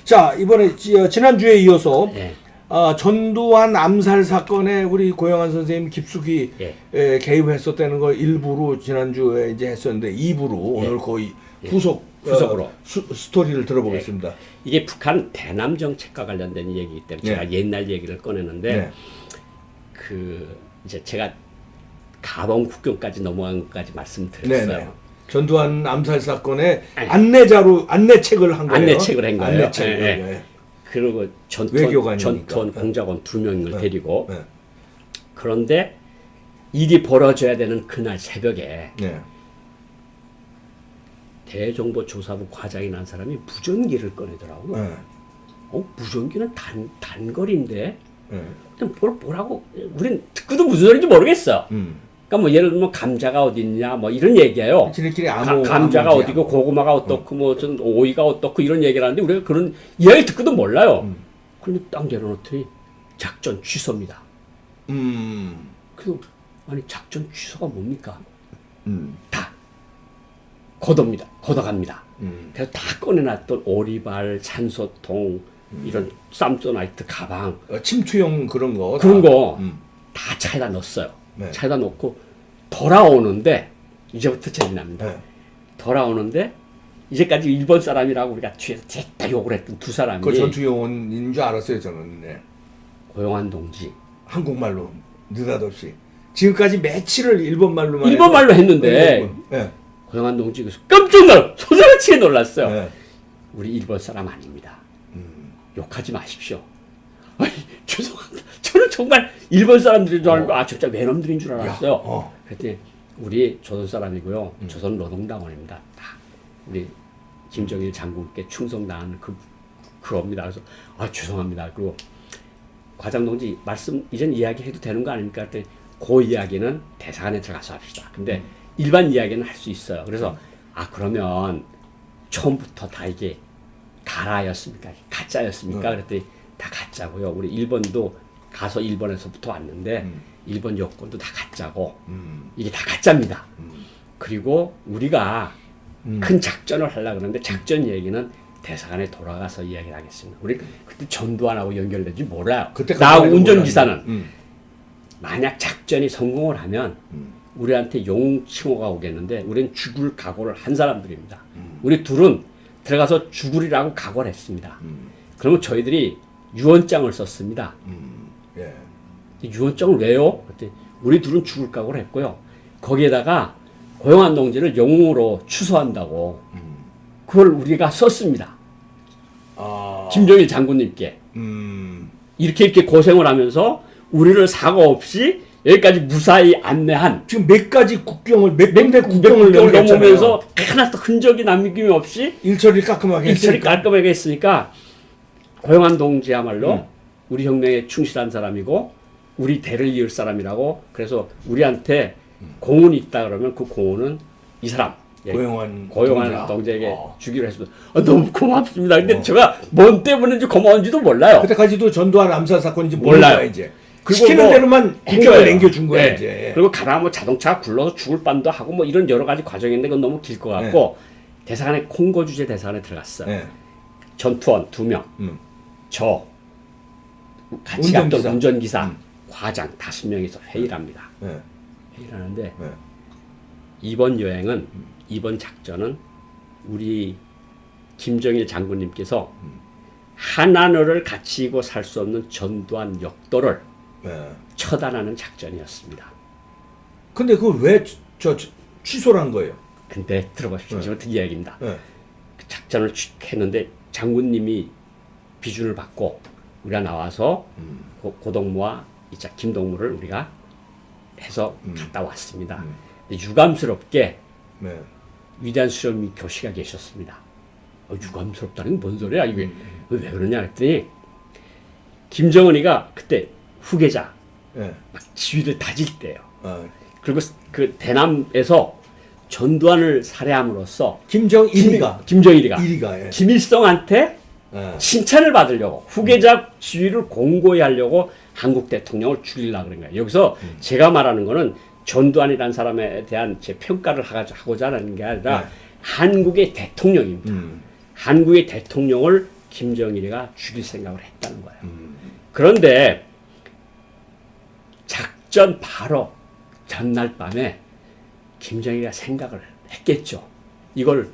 자, 이번에 지난주에 이어서 예. 전두환 암살 사건에 우리 고영한 선생님 깊숙이 예. 개입했었다는 거 일부로 지난주에 이제 했었는데 2부로 오늘 거의 후속으로 스토리를 들어보겠습니다. 이게 북한 대남 정책과 관련된 얘기이기 때문에 제가 옛날 얘기를 꺼내는데 그 이제 제가 가봉 국경까지 넘어간 것까지 말씀드렸어요. 전두환 암살 사건에 안내책을 한 거예요. 안내책을 한 거예요. 안내책을. 예. 그리고 전투원 공작원 2명을 데리고 그런데 일이 벌어져야 되는 그날 새벽에 대정보조사부 과장이 난 사람이 무전기를 꺼내더라고요. 무전기는 단거리인데 뭐라고 우린 듣고도 무슨 소리인지 모르겠어. 그러니까 뭐 예를 들면 감자가 어디 있냐 뭐 이런 얘기예요. 감자가 어디고 고구마가 어떻고 뭐 전 오이가 어떻고 이런 얘기를 하는데 우리가 그런 이야기 듣고도 몰라요. 그런데 딱 내려놓더니 작전 취소입니다. 그래서 아니 작전 취소가 뭡니까? 다 걷어갑니다. 그래서 다 꺼내놨던 오리발, 산소통 이런 쌈소나이트 가방, 침투용 그런 거 다 차에다 넣었어요. 차에다 놓고 돌아오는데 이제부터 재미납니다. 돌아오는데 이제까지 일본 사람이라고 우리가 뒤에서 다 욕을 했던 두 사람이 그 전투요원인 줄 알았어요 저는. 고영한 동지 한국말로 느닷없이 지금까지 며칠을 일본말로 했는데 고영한 동지가 깜짝 소스라치게 놀랐어요. 우리 일본 사람 아닙니다. 욕하지 마십시오. 아니, 죄송합니다. 저는 정말 일본 사람들인 줄 알고 진짜 외놈들인 줄 알았어요. 그랬더니 우리 조선 사람이고요. 조선 노동당원입니다. 다 우리 김정일 장군께 충성당하는 그겁니다. 그래서 죄송합니다. 그리고 과장 동지 말씀 이전 이야기해도 되는 거 아닙니까? 그랬더니 그 이야기는 대사관에 들어가서 합시다. 근데 일반 이야기는 할 수 있어요. 그래서 그러면 처음부터 다 이게 가라였습니까? 가짜였습니까? 그랬더니 다 가짜고요. 우리 일본도 가서 일본에서부터 왔는데 일본 여권도 다 가짜고 이게 다 가짜입니다. 그리고 우리가 큰 작전을 하려고 그러는데 작전 얘기는 대사관에 돌아가서 이야기를 하겠습니다. 우리 그때 전두환하고 연결된지 몰라요. 나하고 운전기사는 만약 작전이 성공을 하면 우리한테 영웅 칭호가 오겠는데 우리는 죽을 각오를 한 사람들입니다. 우리 둘은 들어가서 죽으리라고 각오를 했습니다. 그러면 저희들이 유언장을 썼습니다. 유언장을 왜요? 그랬더니 우리 둘은 죽을 각오를 했고요. 거기에다가 고영한 동지를 영웅으로 추서한다고 그걸 우리가 썼습니다. 김정일 장군님께 이렇게 고생을 하면서 우리를 사고 없이 여기까지 무사히 안내한 지금 몇 가지 국경을 몇 군데 국경을 넘으면서 하나도 흔적이 남김이 없이 일처리 깔끔하게 했으니까 고영한 동지야말로 우리 혁명에 충실한 사람이고 우리 대를 이을 사람이라고 그래서 우리한테 공훈이 있다 그러면 그 공훈은 이 사람 고영한 동지에게 주기로 했습니다. 너무 고맙습니다. 근데 제가 뭔 때문인지 고마운지도 몰라요. 그때까지도 전두환 암살 사건인지 몰라요 이제. 시키는 대로만 국경을 남겨준 거예요 이제. 그리고 가다 뭐 자동차 굴러서 죽을 뻔도 하고 뭐 이런 여러 가지 과정인데 그건 너무 길 것 같고 대사관에 콩고 주재 대사관에 들어갔어요. 전투원 2명, 저 같이 갔던 운전기사, 과장 5명이서 회의를 합니다. 회의를 하는데 이번 여행은 이번 작전은 우리 김정일 장군님께서 하나늘을 갖추고 살 수 없는 전두환 역도를 처단하는 작전이었습니다. 근데 그걸 왜 취소를 한 거예요? 근데 들어보십시오. 지금부터 이야기입니다. 그 작전을 했는데 장군님이 비준을 받고 우리가 나와서 고동무와 이자 김동무를 우리가 해서 갔다 왔습니다. 근데 유감스럽게 위대한 수령님 교시가 계셨습니다. 유감스럽다는 게 뭔 소리야? 이게 왜 그러냐 했더니 김정은이가 그때 후계자 막 지위를 다질 때예요. 그리고 그 대남에서 전두환을 살해함으로써 김정일이가 김일성한테 칭찬을 받으려고 후계자 지위를 공고히 하려고 한국 대통령을 죽이려고 그런 거예요. 여기서 제가 말하는 거는 전두환이라는 사람에 대한 제 평가를 하고자 하는 게 아니라 한국의 대통령입니다. 한국의 대통령을 김정일이가 죽일 생각을 했다는 거예요. 그런데 작전 바로 전날 밤에 김정일이가 생각을 했겠죠. 이걸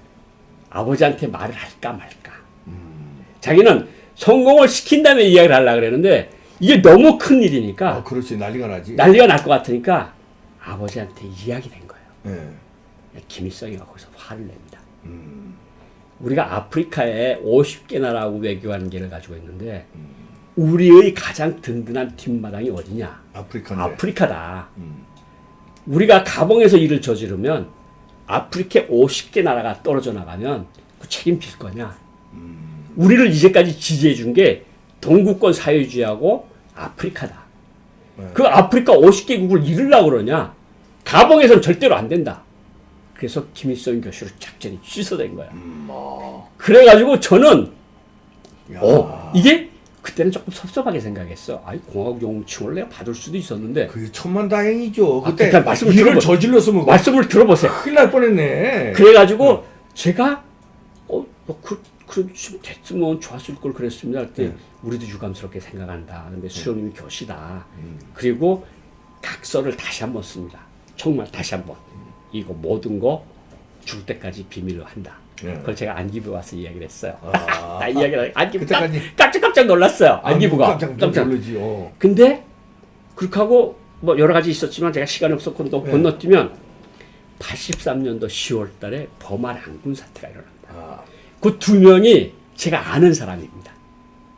아버지한테 말을 할까 말까. 자기는 성공을 시킨 다음에 이야기를 하려고 그랬는데 이게 너무 큰 일이니까 그렇지. 난리가 나지. 난리가 날 것 같으니까 아버지한테 이야기된 거예요. 예. 김일성이가 거기서 화를 냅니다. 우리가 아프리카에 50개 나라하고 외교관계를 가지고 있는데 우리의 가장 든든한 뒷마당이 어디냐? 아프리카인데. 아프리카다. 우리가 가봉에서 일을 저지르면 아프리카 50개 나라가 떨어져 나가면 그 책임질 거냐? 우리를 이제까지 지지해 준 게 동구권 사회주의하고 아프리카다. 네. 그 아프리카 50개국을 잃으려고 그러냐? 가봉에서는 절대로 안 된다. 그래서 김일성 교수로 작전이 취소된 거야. 그래가지고 저는 이게 그때는 조금 섭섭하게 생각했어. 아이 공화국 용칭을 내가 받을 수도 있었는데. 그게 천만다행이죠. 그때 그러니까 말씀을 일을 저질렀으면 말씀을 들어보세요. 큰일 날 뻔했네. 그래가지고 제가 됐으면 좋았을 걸 그랬습니다. 그때 우리도 유감스럽게 생각한다. 근데 수령님이 교시다. 그리고 각서를 다시 한번 씁니다. 정말 다시 한번. 이거 모든 거 죽을 때까지 비밀로 한다. 그걸 제가 안기부에 와서 이야기를 했어요. 나 이야기를 안기부 깜짝 놀랐어요. 안기부가 깜짝 놀라지. 근데 그렇게 하고 뭐 여러 가지 있었지만 제가 시간이 없었고 또 건너뛰면 83년도 10월 달에 버마 랑군 사태가 일어납니다. 그 두 명이 제가 아는 사람입니다.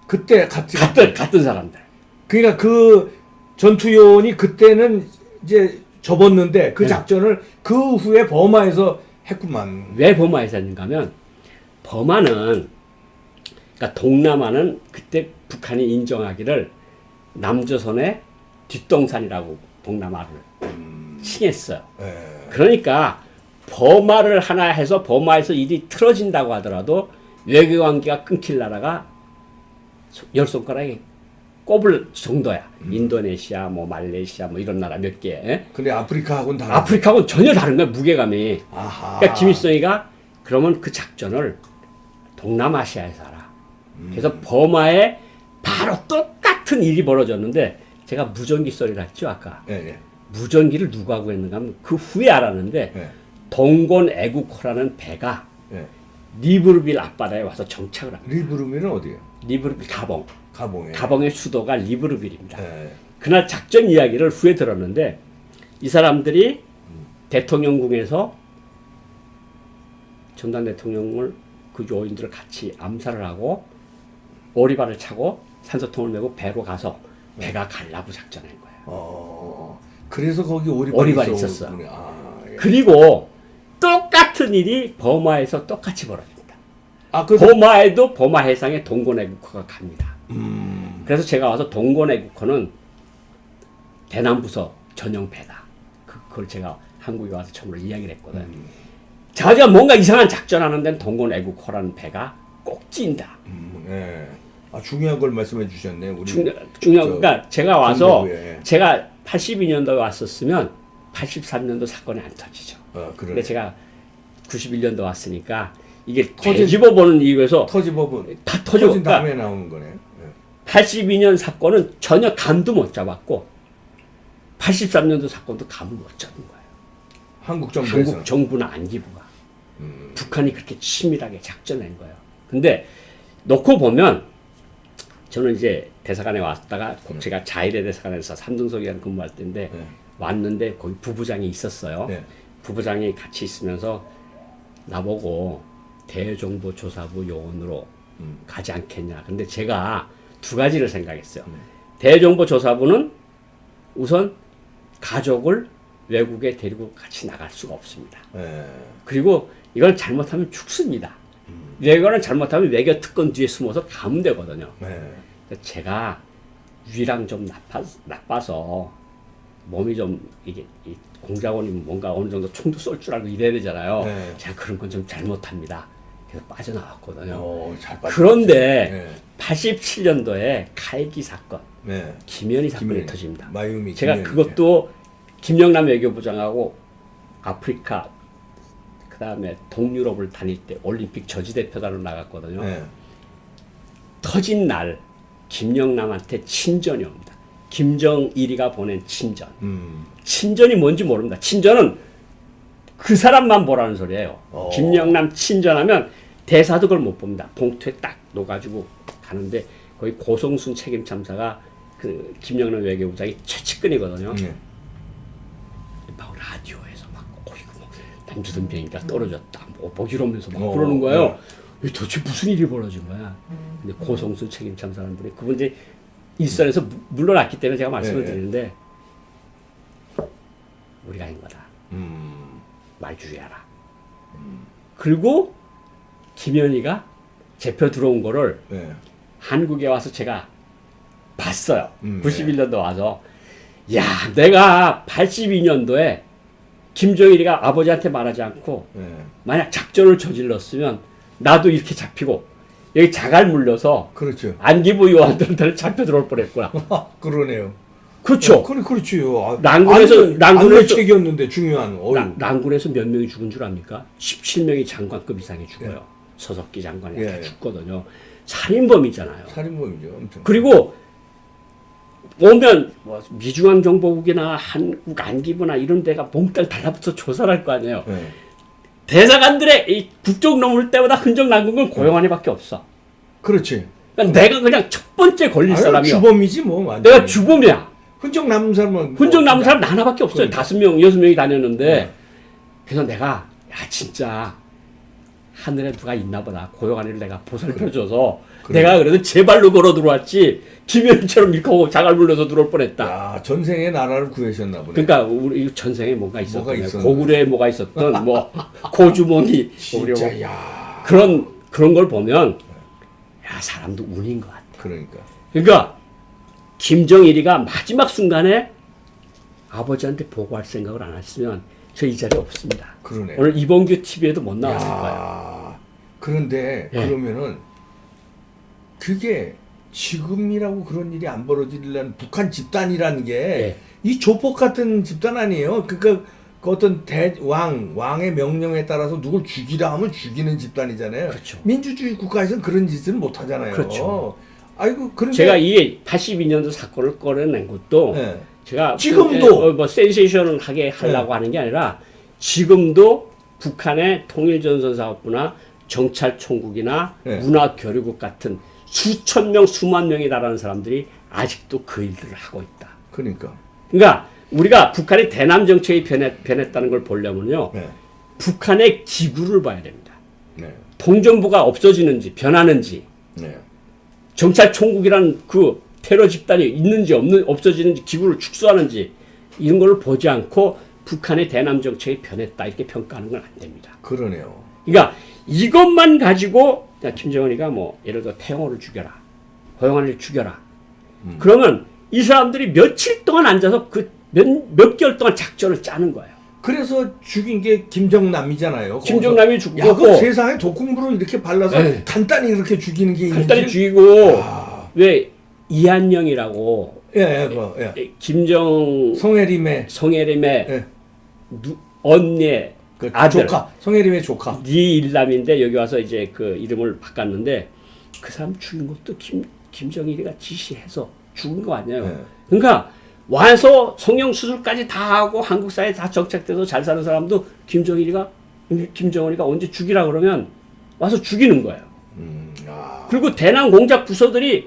그때 같은 사람들. 그러니까 그 전투요원이 그때는 이제 접었는데 그 작전을 그 후에 버마에서 했구만. 왜 버마에서 했는가 하면 버마는 그러니까 동남아는 그때 북한이 인정하기를 남조선의 뒷동산이라고 동남아를 칭했어요. 그러니까 버마를 하나 해서 버마에서 일이 틀어진다고 하더라도 외교관계가 끊길 나라가 열 손가락에 꼽을 정도야. 인도네시아, 뭐 말레이시아, 뭐 이런 나라 몇 개. 근데 아프리카하고는 다른. 아프리카하고는 전혀 다른 거야 무게감이. 아하. 그러니까 김일성이가 그러면 그 작전을 동남아시아에서 하라. 그래서 버마에 바로 똑같은 일이 벌어졌는데 제가 무전기 소리를 했죠 아까. 예. 무전기를 누가 하고 했는가 하면 그 후에 알았는데 동곤 애국호라는 배가 리브르빌 앞바다에 와서 정착을 합니다. 리브르빌은 어디예요? 리브르빌 가봉. 가봉에. 가봉의 수도가 리브르빌입니다. 그날 작전 이야기를 후에 들었는데 이 사람들이 대통령궁에서 전두환 대통령을 그 요인들을 같이 암살을 하고 오리발을 차고 산소통을 메고 배로 가서 배가 갈라부 작전한 거예요. 그래서 거기 오리발이 있었어. 예. 그리고 똑같은 일이 버마에서 똑같이 벌어집니다. 그 버마에도 버마 해상에 동곤 애국호가 갑니다. 그래서 제가 와서 동곤 애국호는 대남부서 전용 배다. 그걸 제가 한국에 와서 처음으로 이야기를 했거든. 자기가 뭔가 이상한 작전하는 데는 동곤 애국호라는 배가 꼭 찐다. 중요한 걸 말씀해 주셨네. 우리 중요한 그러니까 제가 와서 정부에. 제가 82년도에 왔었으면 83년도 사건이 안 터지죠. 근데 제가 91년도 왔으니까 이게 뒤집어보는 이유에서 터집어본 다 터진 다음에 나오는 거네. 82년 사건은 전혀 감도 못 잡았고 83년도 사건도 감을 못 잡은 거예요. 한국 정부에서. 한국 정부나 안기부가 북한이 그렇게 치밀하게 작전한 거예요. 근데 놓고 보면 저는 이제 대사관에 왔다가 제가 자일의 대사관에서 삼등석이라는 근무할 때인데 왔는데 거기 부부장이 있었어요. 부부장이 같이 있으면서 나보고 대정보조사부 요원으로 가지 않겠냐. 근데 제가 두 가지를 생각했어요. 대정보조사부는 우선 가족을 외국에 데리고 같이 나갈 수가 없습니다. 그리고 이걸 잘못하면 죽습니다. 외교는 잘못하면 외교 특권 뒤에 숨어서 가면 되거든요. 제가 위랑 좀 나빠서 몸이 좀 이게 공작원이 뭔가 어느 정도 총도 쏠 줄 알고 이래야 되잖아요. 제가 그런 건 좀 잘못합니다. 그래서 빠져나왔거든요. 그런데 87년도에 칼기 사건, 김현희 사건이 터집니다. 제가 그것도 김영남 외교부장하고 아프리카 그다음에 동유럽을 다닐 때 올림픽 저지대표단으로 나갔거든요. 터진 날 김영남한테 친전이 옵니다. 김정일이가 보낸 친전. 친전이 뭔지 모릅니다. 친전은 그 사람만 보라는 소리예요. 김영남 친전하면 대사도 그걸 못 봅니다. 봉투에 딱 넣어가지고 가는데 거기 고성순 책임 참사가 그 김영남 외교부장이 최측근이거든요. 막 라디오에서 막 어이구 뭐 남조선 비행기가 떨어졌다 뭐 보기로면서 막 그러는 거예요. 도대체 무슨 일이 벌어진 거야? 근데 고성순 책임 참사라는 분이 그분 이제 일선에서 물러났기 때문에 제가 말씀을 드리는데 우리가 한 거다. 말주의하라. 그리고 김현희가 제표 들어온 거를 한국에 와서 제가 봤어요. 91년도 와서 야 내가 82년도에 김정일이가 아버지한테 말하지 않고 만약 작전을 저질렀으면 나도 이렇게 잡히고 여기 자갈 물려서 그렇죠. 안기부 요원들한테 잡혀 들어올 뻔했구나. 그러네요. 그렇죠. 그렇지요. 랑군에서 책이었는데 중요한. 랑군에서 몇 명이 죽은 줄 압니까? 17명이 장관급 이상이 죽어요. 서석기 장관이 다 죽거든요. 살인범이잖아요. 살인범이죠. 엄청. 그리고 오면 뭐 미중앙정보국이나 한국 안기부나 이런 데가 몽땅 달라붙어 조사를 할 거 아니에요. 대사관들의 이 국적 넘을 때보다 흔적 남은 건 고영환이밖에 없어. 그렇지. 그러니까 내가 그냥 첫 번째 걸릴 사람이야. 주범이지 뭐. 완전히. 내가 주범이야. 흔적 남은 사람은 흔적 남은 사람 나 하나밖에 없어요. 5명, 6명이 다녔는데 그래서 내가 야 진짜 하늘에 누가 있나 보다. 고영환이를 내가 보살펴줘서 내가 그래도 제 발로 걸어 들어왔지 김현희처럼 이렇게 자갈 물려서 들어올 뻔했다. 야, 전생에 나라를 구하셨나 보네. 그러니까 우리 전생에 뭔가 있었던 고구려에 뭐가 있었던 뭐 고주머니 진짜 뭐 야 그런 걸 보면 야 사람도 운인 것 같아. 그러니까 김정일이가 마지막 순간에 아버지한테 보고할 생각을 안 했으면 저 이 자리에 없습니다. 그러네. 오늘 이봉규 TV에도 못 나왔을 거예요. 그런데 그러면은 그게 지금이라고 그런 일이 안 벌어지려는 북한 집단이라는 게 이 조폭 같은 집단 아니에요. 그러니까 그 어떤 왕의 명령에 따라서 누굴 죽이라 하면 죽이는 집단이잖아요. 그렇죠. 민주주의 국가에서는 그런 짓을 못 하잖아요. 그렇죠. 아이고 그런데 제가 이게 82년도 사건을 꺼내낸 것도 제가 지금도 뭐 센세이션하게 하려고 하는 게 아니라 지금도 북한의 통일전선사업부나 정찰총국이나 문화교류국 같은 수천 명, 수만 명이 달하는 사람들이 아직도 그 일들을 하고 있다. 그러니까 우리가 북한의 대남 정책이 변했다는 걸 보려면요. 북한의 기구를 봐야 됩니다. 통정부가 없어지는지 변하는지 정찰총국이라는 그 테러 집단이 있는지 없어지는지 기구를 축소하는지 이런 걸 보지 않고 북한의 대남 정책이 변했다 이렇게 평가하는 건 안 됩니다. 그러네요. 그러니까 이것만 가지고 김정은이가 뭐 예를 들어 태영호를 죽여라, 고영환을 죽여라. 그러면 이 사람들이 며칠 동안 앉아서 그 몇 개월 동안 작전을 짜는 거예요. 그래서 죽인 게 김정남이잖아요. 김정남이 죽고 야, 그 세상에 독국물을 이렇게 발라서 간단히 그렇게 죽이는 게 간단히 죽이고 왜 이한영이라고 김정 성혜림의 언니의 그 아들 조카 성혜림의 조카 니일남인데 여기 와서 이제 그 이름을 바꿨는데 그 사람 죽인 것도 김정일이가 지시해서 죽은 거 아니에요. 그러니까 와서 성형수술까지 다 하고 한국 사회에 다 정착돼서 잘 사는 사람도 김정은이가 언제 죽이라 그러면 와서 죽이는 거예요. 그리고 대남 공작 부서들이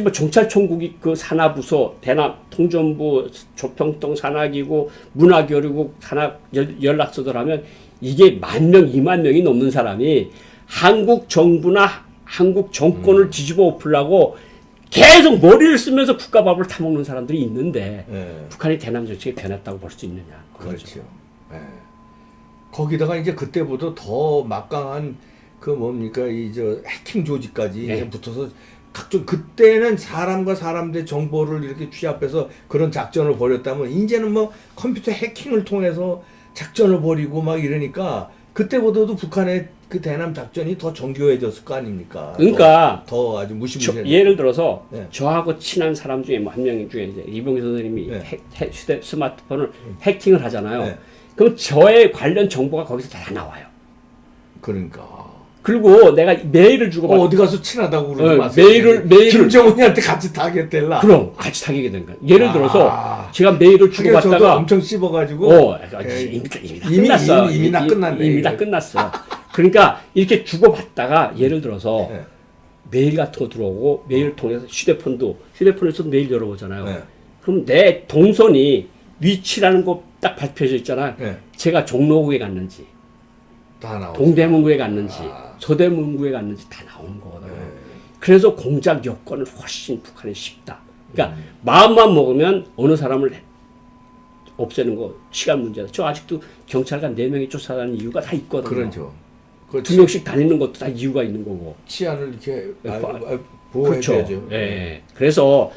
뭐 정찰총국이 그 산하부서, 대남 통전부, 조평동 산하기구, 문화교류국 산하 연락서들 하면 이게 10,000명, 20,000명이 넘는 사람이 한국 정부나 한국 정권을 뒤집어 엎으려고 계속 머리를 쓰면서 국가밥을 타먹는 사람들이 있는데 북한이 대남 정책이 변했다고 볼 수 있느냐. 그렇죠. 거기다가 이제 그때보다 더 막강한 그 뭡니까 이 저 해킹 조직까지 이제 붙어서 각종 그때는 사람과 사람들의 정보를 이렇게 취합해서 그런 작전을 벌였다면 이제는 뭐 컴퓨터 해킹을 통해서 작전을 벌이고 막 이러니까 그때보다도 북한의 그 대남 작전이 더 정교해졌을 거 아닙니까? 그러니까 더 아주 무시무시해. 예를 들어서 저하고 친한 사람 중에 한 명 중에 이제 이봉규 선생님이 스마트폰을 해킹을 하잖아요. 그럼 저의 관련 정보가 거기서 다 나와요. 그러니까. 그리고 내가 메일을 주고 어디 가서 친하다고 그러지 마세요. 메일을 김정은이한테 같이 타겠댔라. 그럼 같이 타기게 된 거야. 예를 들어서 아. 제가 메일을 주고 저도 받다가 엄청 씹어가지고 이미 다 끝났어. 이미 다 끝났네. 이미 다 끝났어. 그러니까 이렇게 주고 받다가 예를 들어서 네. 메일 같은 거 들어오고 메일 통해서 휴대폰에서도 메일 열어보잖아요. 네. 그럼 내 동선이 위치라는 거 딱 발표해져 있잖아요. 네. 제가 종로구에 갔는지 다 나오죠. 동대문구에 갔는지 아. 서대문구에 갔는지 다 나오는 거거든요. 네. 그래서 공작 여건은 훨씬 북한이 쉽다. 그러니까 마음만 먹으면 어느 사람을 없애는 거 시간 문제다. 저 아직도 경찰관 4명이 쫓아다니는 이유가 다 있거든요. 그렇죠. 그 2명씩 다니는 것도 다 이유가 있는 거고. 치안을 이렇게 그렇죠. 보호해야죠. 예. 그래서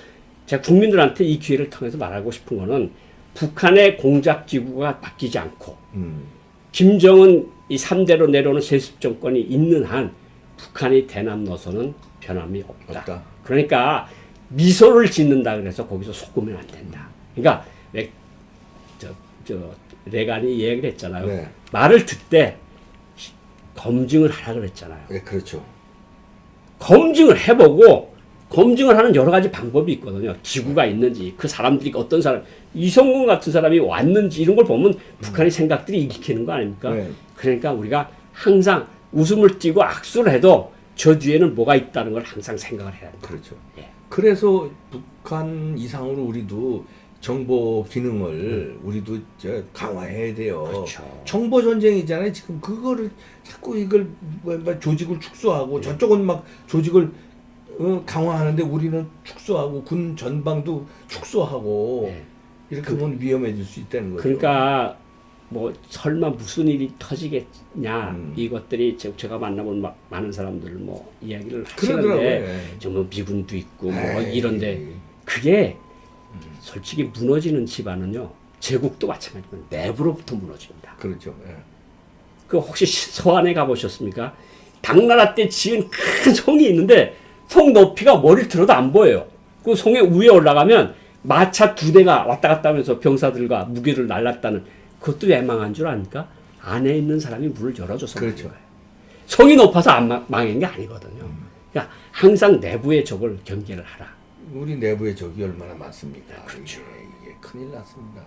제가 국민들한테 이 기회를 통해서 말하고 싶은 거는 북한의 공작 기구가 바뀌지 않고 김정은 이 3대로 내려오는 세습 정권이 있는 한 북한의 대남 노선은 변함이 없다. 그러니까 미소를 짓는다 그래서 거기서 속으면 안 된다. 그러니까 왜 레간이 얘기를 했잖아요. 네. 말을 듣되 검증을 하라 그랬잖아요. 네, 그렇죠. 검증을 해보고 검증을 하는 여러 가지 방법이 있거든요. 기구가 있는지, 그 사람들이 어떤 사람, 이성근 같은 사람이 왔는지 이런 걸 보면 북한의 생각들이 읽히는 거 아닙니까? 네. 그러니까 우리가 항상 웃음을 띠고 악수를 해도 저 뒤에는 뭐가 있다는 걸 항상 생각을 해야 합니다. 그렇죠. 예. 그래서 북한 이상으로 우리도 정보 기능을 우리도 강화해야 돼요. 그렇죠. 정보 전쟁이잖아요. 지금 그거를 자꾸 이걸 뭐 조직을 축소하고 저쪽은 막 조직을 강화하는데 우리는 축소하고 군 전방도 축소하고 이렇게 하면 위험해질 수 있다는 거죠. 그러니까 뭐 설마 무슨 일이 터지겠냐 이것들이 제가 만나본 많은 사람들 뭐 이야기를 하시는데 정말 미군도 있고 뭐 이런데 그게 솔직히 무너지는 집안은요 제국도 마찬가지고 내부로부터 무너집니다. 그렇죠. 예. 그 혹시 서안에 가보셨습니까? 당나라 때 지은 큰 성이 있는데 성 높이가 머리를 들어도 안 보여요. 그 성의 위에 올라가면 마차 2대가 왔다 갔다 하면서 병사들과 무기를 날랐다는 그것도 왜 망한 줄 아닙니까? 안에 있는 사람이 문을 열어줘서 그렇죠. 망한 거예요. 성이 높아서 안 망한 게 아니거든요. 그러니까 항상 내부의 적을 경계를 하라. 우리 내부에 적이 얼마나 많습니까? 그렇죠. 이게 큰일 났습니다.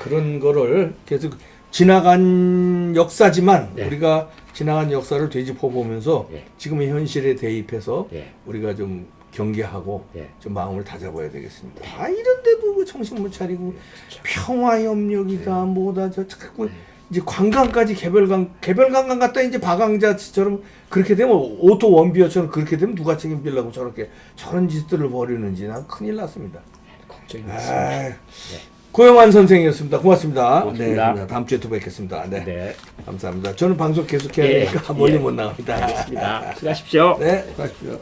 그런 거를 계속 지나간 역사지만 네. 우리가 지나간 역사를 되짚어 보면서 네. 지금의 현실에 대입해서 네. 우리가 좀 경계하고 네. 좀 마음을 다잡아야 되겠습니다. 이런데도 그 정신 못 차리고 평화협력이다 뭐다 저 자꾸 이제 관광까지 개별관광 갔다 이제 박광자처럼 그렇게 되면 오토 원비어처럼 그렇게 되면 누가 책임지려고 저렇게 저런 짓들을 벌이는지 난 큰일 났습니다. 걱정이 많습니다. 고영환 선생이었습니다. 고맙습니다. 고맙습니다. 네, 다음 주에 또 뵙겠습니다. 네, 네. 감사합니다. 저는 방송 계속해야 되니까 멀리 못 나갑니다. 알겠습니다. 수고하십시오. 네, 수고하십시오.